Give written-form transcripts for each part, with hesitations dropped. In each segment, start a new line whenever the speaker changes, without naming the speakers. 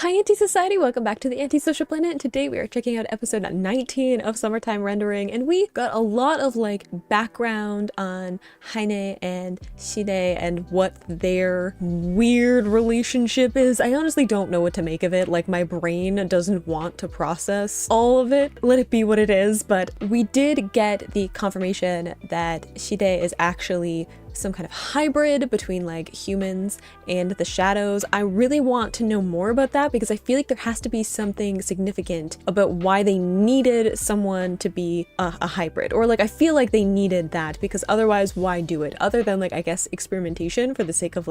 Hi Anti-Society, welcome back to the Antisocial Planet, and today we are checking out episode 19 of Summertime Rendering, and we got a lot of background on Heine and Shide and what their weird relationship is. I honestly don't know what to make of it. My brain doesn't want to process all of it. Let it be what it is, but we did get the confirmation that Shide is actually some kind of hybrid between humans and the shadows. I really want to know more about that because I feel like there has to be something significant about why they needed someone to be a hybrid, or I feel like they needed that because otherwise why do it other than I guess experimentation for the sake of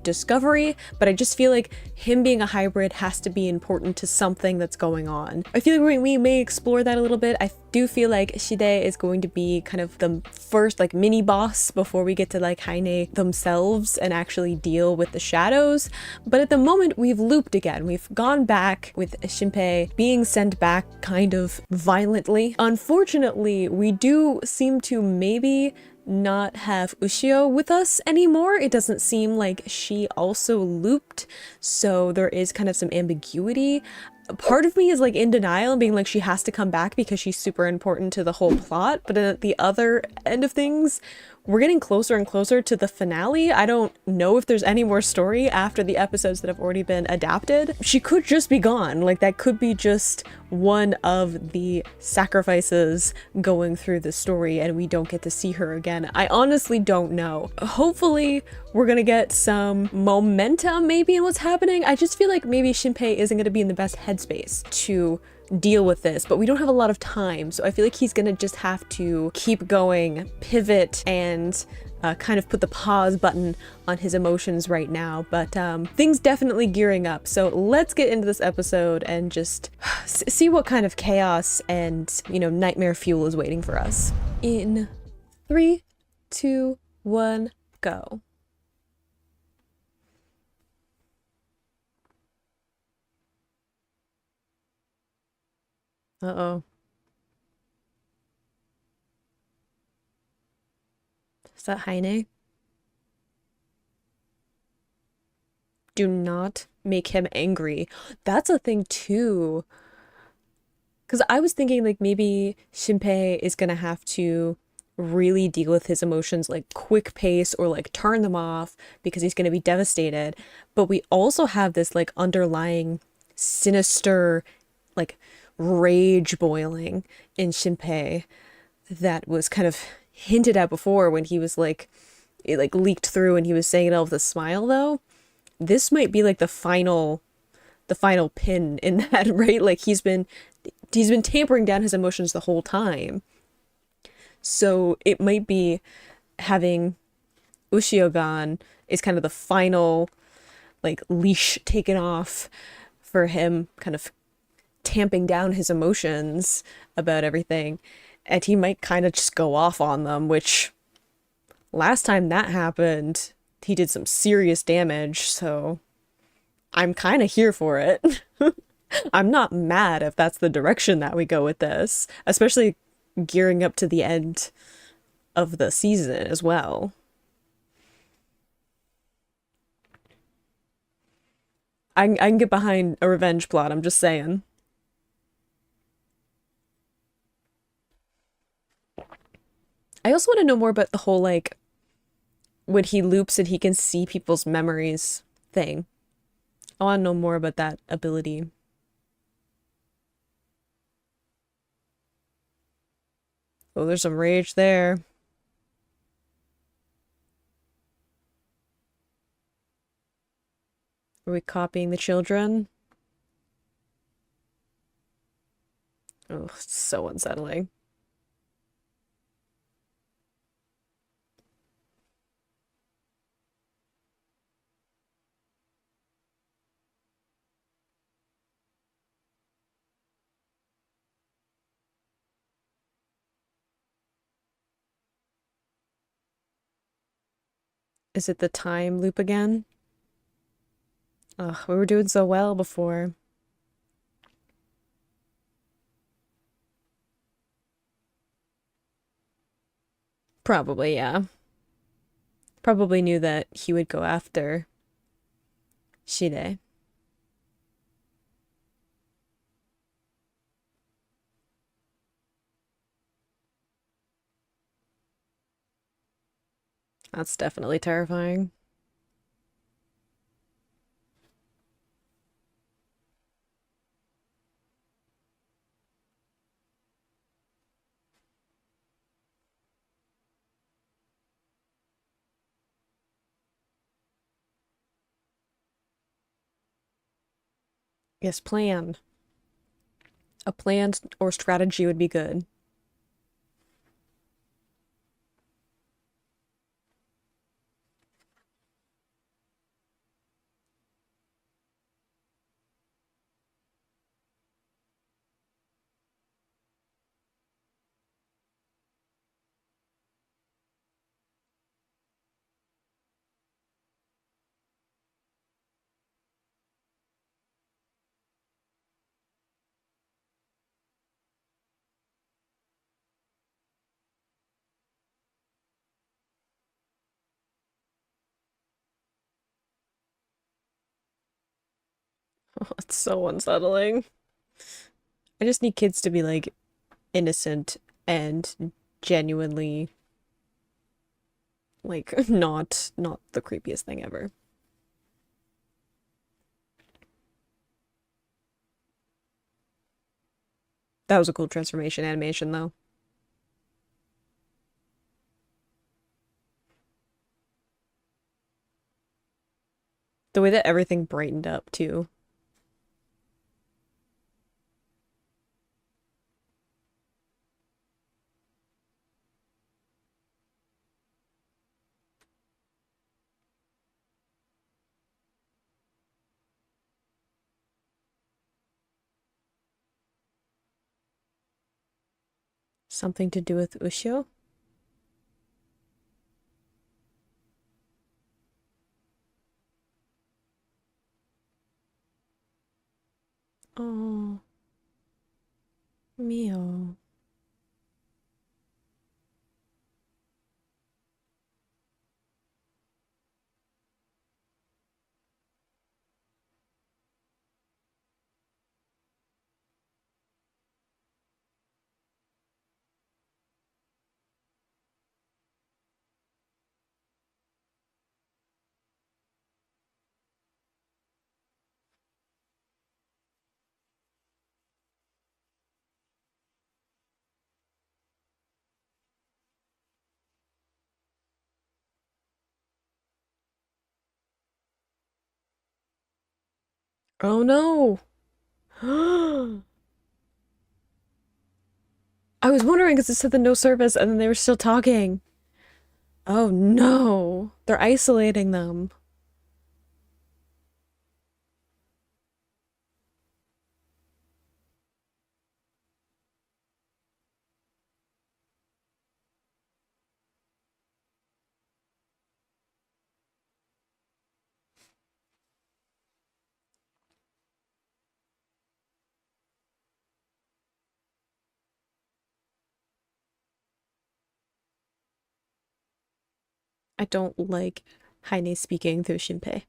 discovery. But I just feel like him being a hybrid has to be important to something that's going on. I feel like we may explore that a little bit. I do feel like Shide is going to be kind of the first mini boss before we get to Heine themselves and actually deal with the shadows. But at the moment we've looped again. We've gone back with Shinpei being sent back kind of violently. Unfortunately, we do seem to maybe not have Ushio with us anymore. It doesn't seem like she also looped, so there is kind of some ambiguity. Part of me is in denial and being she has to come back because she's super important to the whole plot, but at the other end of things, we're getting closer and closer to the finale. I don't know if there's any more story after the episodes that have already been adapted. She could just be gone. That could be just one of the sacrifices going through the story and we don't get to see her again. I honestly don't know. Hopefully we're gonna get some momentum maybe in what's happening. I just feel like maybe Shinpei isn't gonna be in the best headspace to deal with this, but we don't have a lot of time, so I feel like he's gonna just have to keep going, pivot, and kind of put the pause button on his emotions right now. But things definitely gearing up, so let's get into this episode and just see what kind of chaos and nightmare fuel is waiting for us. In 3, 2, 1, go. Uh-oh. Is that Heine? Do not make him angry. That's a thing too. Because I was thinking maybe Shinpei is gonna have to really deal with his emotions quick pace or turn them off because he's gonna be devastated. But we also have this underlying sinister rage boiling in Shinpei that was kind of hinted at before when he was it leaked through and he was saying it all with a smile. Though this might be the final pin in that, right? He's been tampering down his emotions the whole time, so it might be having Ushio gone is kind of the final leash taken off for him, kind of tamping down his emotions about everything, and he might kind of just go off on them, which last time that happened he did some serious damage, so I'm kind of here for it. I'm not mad if that's the direction that we go with this, especially gearing up to the end of the season as well. I can get behind a revenge plot, I'm just saying. I also want to know more about the whole when he loops and he can see people's memories thing. I want to know more about that ability. Oh, there's some rage there. Are we copying the children? Oh, it's so unsettling. Is it the time loop again? Ugh, we were doing so well before. Probably, yeah. Probably knew that he would go after Shide. That's definitely terrifying. Yes, plan. A plan or strategy would be good. It's so unsettling. I just need kids to be like innocent and genuinely like not the creepiest thing ever. That was a cool transformation animation though. The way that everything brightened up too. Something to do with Ushio? Oh, Mio. Oh no. I was wondering because it said the no service and then they were still talking. Oh no. They're isolating them. I don't like Heine speaking through Shinpei.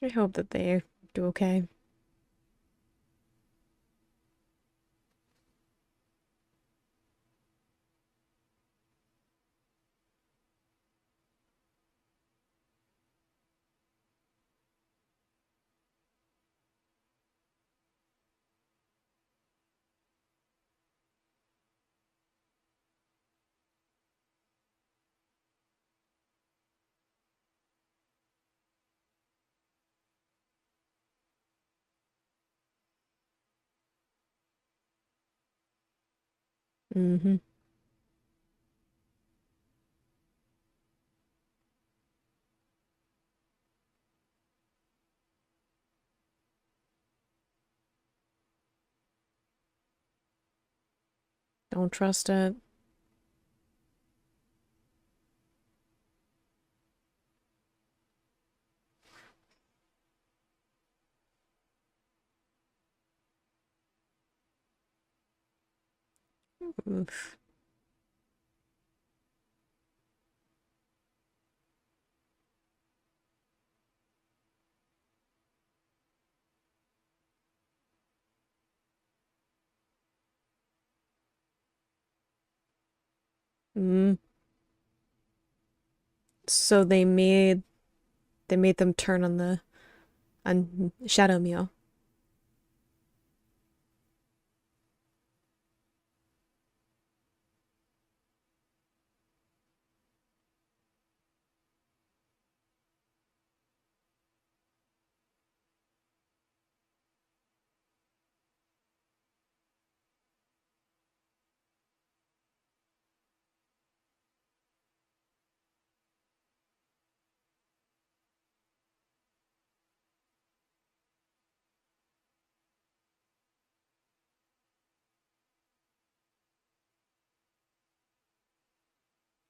I hope that they do okay. Mm-hmm. Don't trust it. Oof. Mm. So they made them turn on Shadow Meow.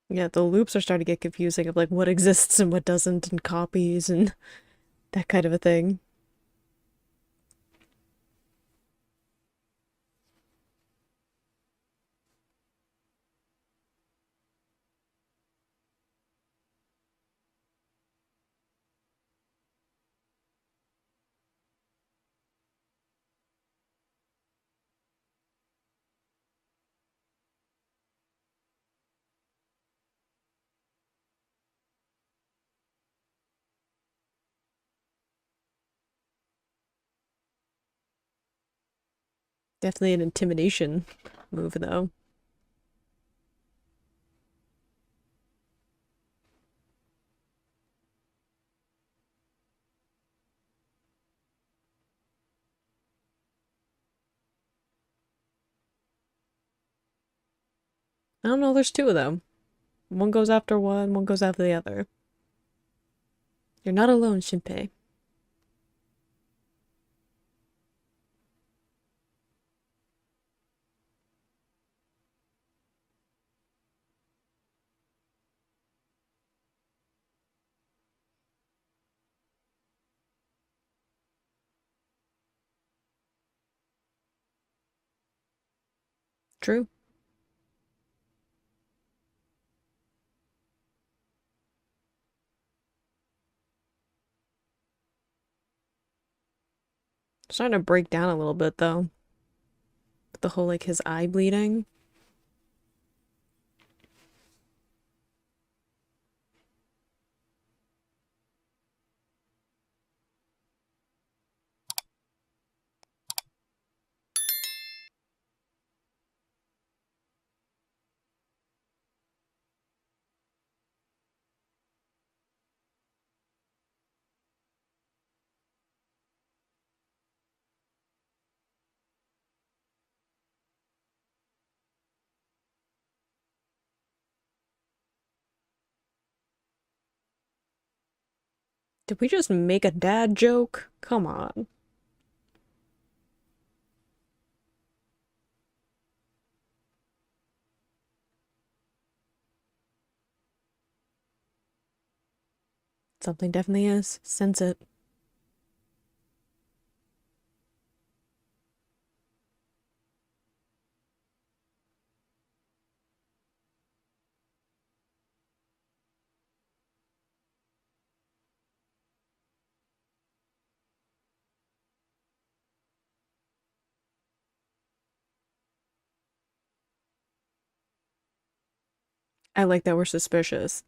Yeah, the loops are starting to get confusing of like what exists and what doesn't and copies and that kind of a thing. Definitely an intimidation move though. I don't know, there's two of them. One goes after one goes after the other. You're not alone, Shinpei. True. Starting to break down a little bit though. With the whole like his eye bleeding. Did we just make a dad joke? Come on. Something definitely is. Sense it. I like that we're suspicious.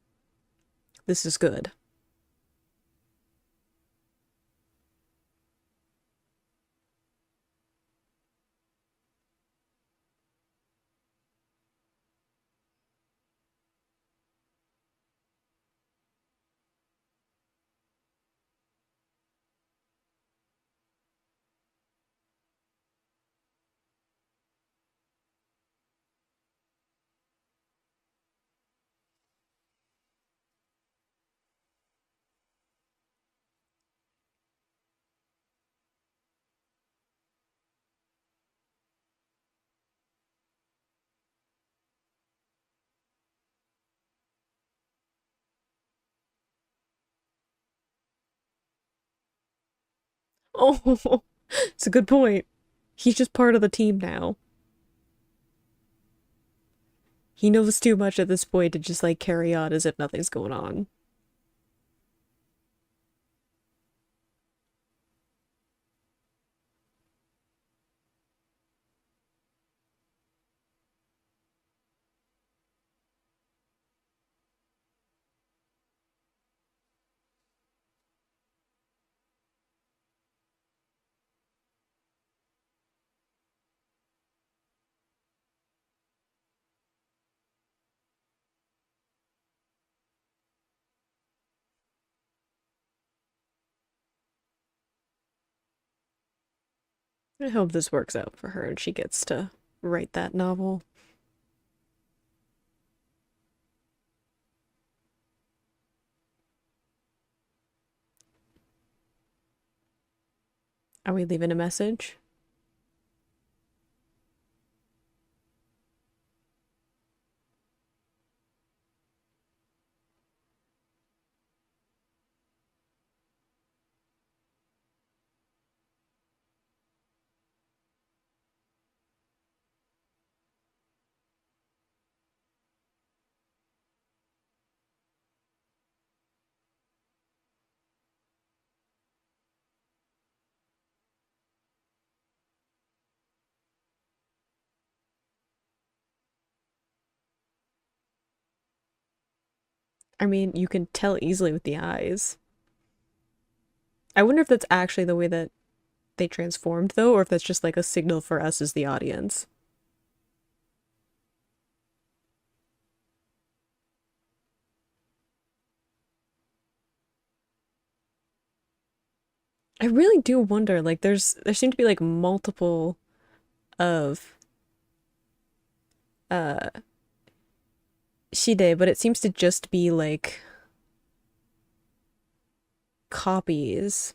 This is good. Oh, it's a good point. He's just part of the team now. he knows too much at this point to just like carry on as if nothing's going on. I hope this works out for her and she gets to write that novel. Are we leaving a message? I mean, you can tell easily with the eyes. I wonder if that's actually the way that they transformed, though, or if that's just like a signal for us as the audience. I really do wonder, like, there seem to be like multiple of uh Shide, but it seems to just be like copies.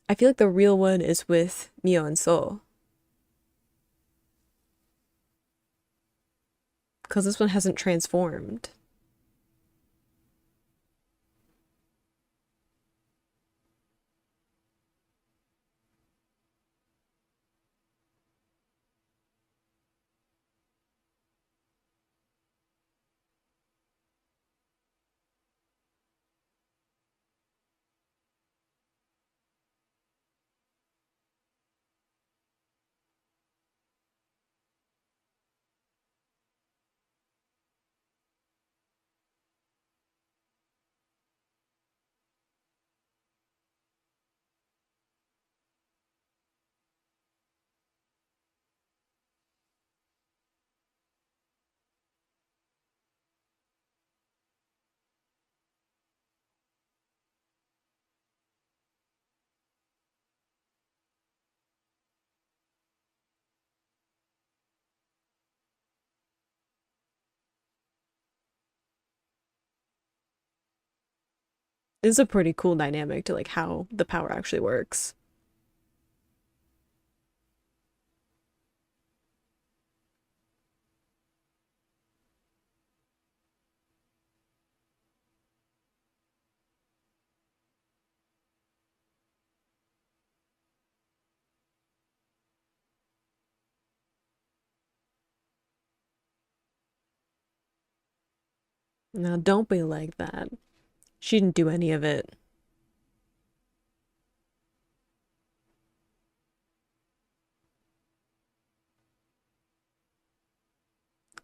I feel like the real one is with Mio and So, because this one hasn't transformed. It's a pretty cool dynamic to like how the power actually works. Now, don't be like that. She didn't do any of it.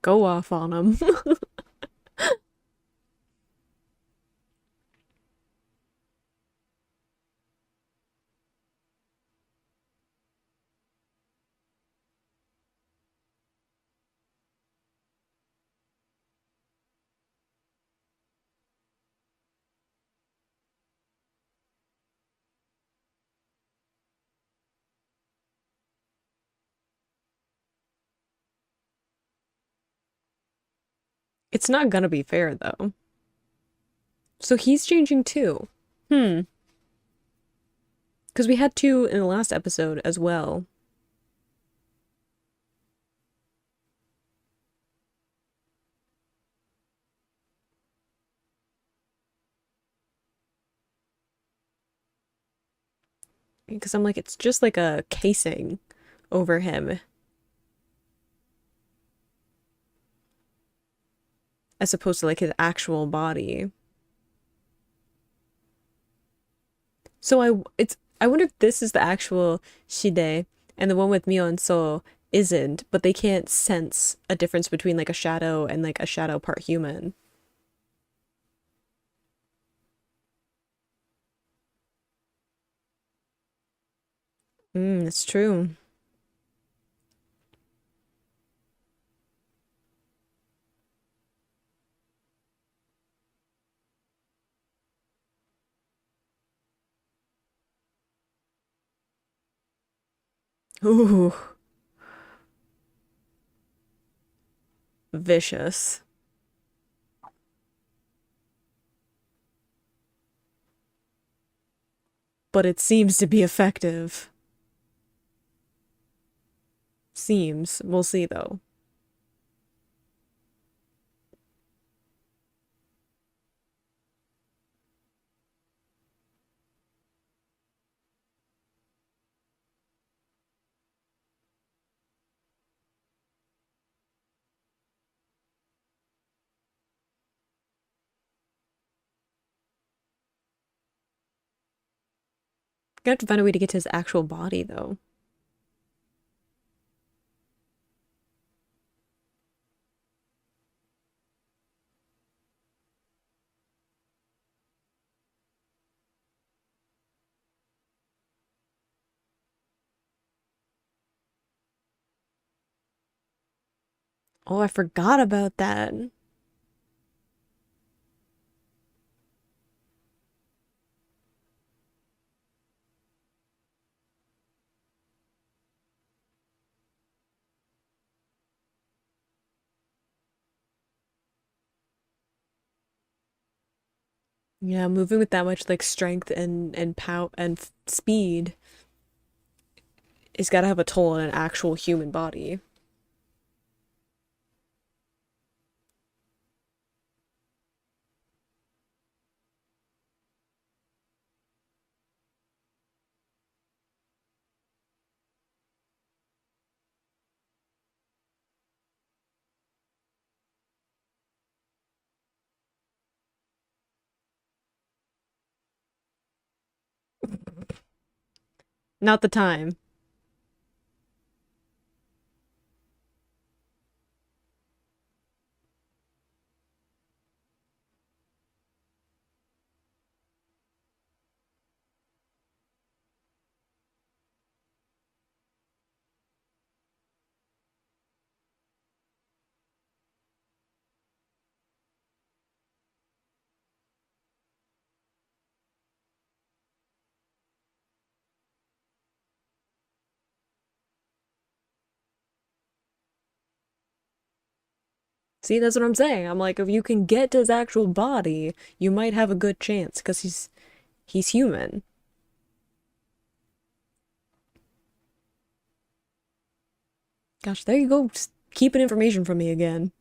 Go off on him. It's not gonna be fair though. So he's changing too. Hmm. Because we had two in the last episode as well. Because I'm like, it's just like a casing over him. as opposed to like his actual body. So I wonder if this is the actual Shide and the one with Mio and So isn't, but they can't sense a difference between like a shadow and like a shadow part human. It's true. Ooh, vicious. But it seems to be effective. Seems. We'll see though. Gonna have to find a way to get to his actual body though. Oh, I forgot about that. Yeah, moving with that much like strength and power and speed is gotta have a toll on an actual human body. Not the time. See, that's what I'm saying. I'm like, if you can get to his actual body, you might have a good chance because he's human. Gosh, there you go, just keeping information from me again.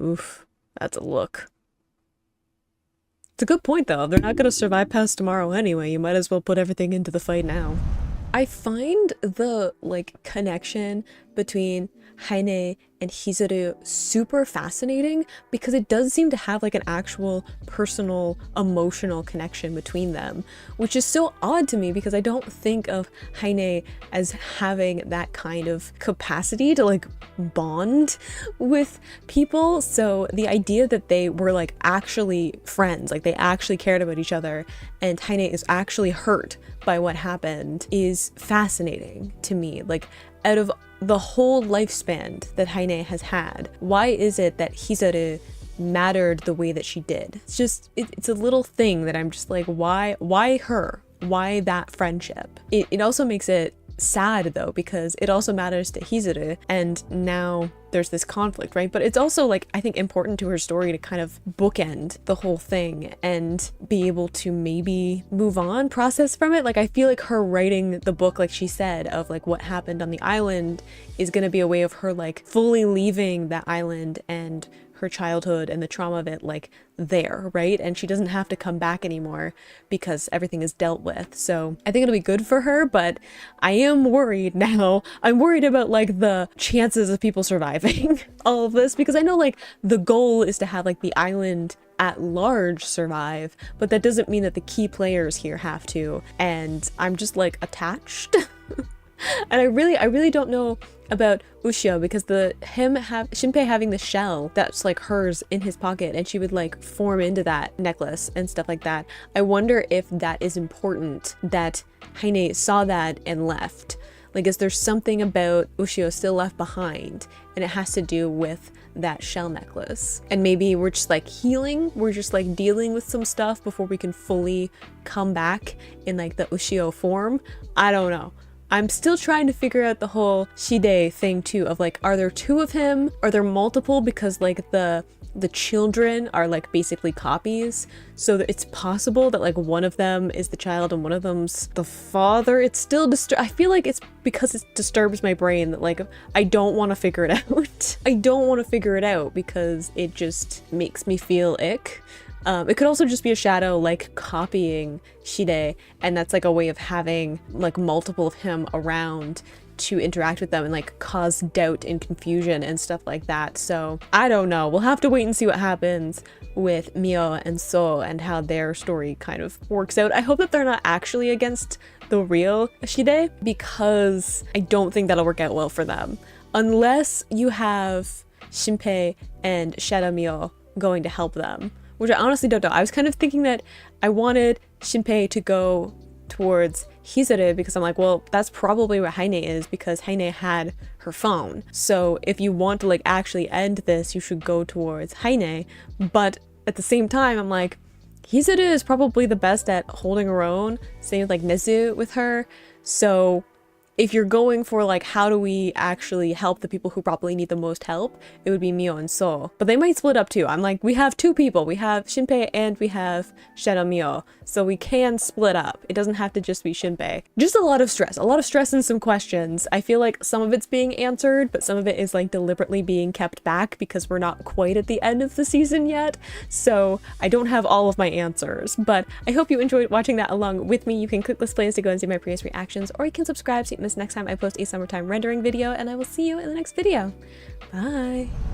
Oof, that's a look. It's a good point though. They're not gonna survive past tomorrow anyway. You might as well put everything into the fight now. I find the like connection between Heine and Hizuru super fascinating because it does seem to have like an actual personal emotional connection between them, which is so odd to me because I don't think of Heine as having that kind of capacity to like bond with people. So the idea that they were like actually friends, like they actually cared about each other, and Heine is actually hurt by what happened is fascinating to me. Like, out of the whole lifespan that Heine has had, why is it that Hizuru mattered the way that she did? It's just, it's a little thing that I'm just like, why her? Why that friendship? It also makes it sad though, because it also matters to Hizuru, and now there's this conflict, right? But it's also like, I think, important to her story to kind of bookend the whole thing and be able to maybe move on, process from it. Like, I feel like her writing the book, like she said, of like what happened on the island is going to be a way of her like fully leaving that island and her childhood and the trauma of it like there, right? And she doesn't have to come back anymore because everything is dealt with. So I think it'll be good for her, but I am worried now. I'm worried about like the chances of people surviving all of this, because I know like the goal is to have like the island at large survive, but that doesn't mean that the key players here have to. And I'm just like attached. And I really don't know about Ushio, because Shinpei having the shell that's like hers in his pocket, and she would like form into that necklace and stuff like that. I wonder if that is important, that Heine saw that and left. Like, is there something about Ushio still left behind, and it has to do with that shell necklace? And maybe we're just like healing, we're just like dealing with some stuff before we can fully come back in like the Ushio form. I don't know. I'm still trying to figure out the whole Shide thing too, of like, are there two of him? Are there multiple? Because like the children are like basically copies, so that it's possible that like one of them is the child and one of them's the father. It's still I feel like it's because it disturbs my brain that like I don't want to figure it out. I don't want to figure it out because it just makes me feel ick. It could also just be a shadow like copying Shide, and that's like a way of having like multiple of him around to interact with them and like cause doubt and confusion and stuff like that. So I don't know, we'll have to wait and see what happens with Mio and So and how their story kind of works out. I hope that they're not actually against the real Shide, because I don't think that'll work out well for them unless you have Shinpei and Shadow Mio going to help them, which I honestly don't know. I was kind of thinking that I wanted Shinpei to go towards Hizuru, because I'm like, well, that's probably where Heine is, because Heine had her phone. So if you want to like actually end this, you should go towards Heine. But at the same time, I'm like, Hizuru is probably the best at holding her own, same with like Nezu with her. So if you're going for like, how do we actually help the people who probably need the most help, it would be Mio and So. But they might split up too. I'm like, we have two people. We have Shinpei and we have Shadow Mio. So we can split up. It doesn't have to just be Shinpei. Just a lot of stress and some questions. I feel like some of it's being answered, but some of it is like deliberately being kept back because we're not quite at the end of the season yet. So I don't have all of my answers, but I hope you enjoyed watching that along with me. You can click this playlist to go and see my previous reactions, or you can subscribe so you can miss next time I post a summertime rendering video, and I will see you in the next video. Bye!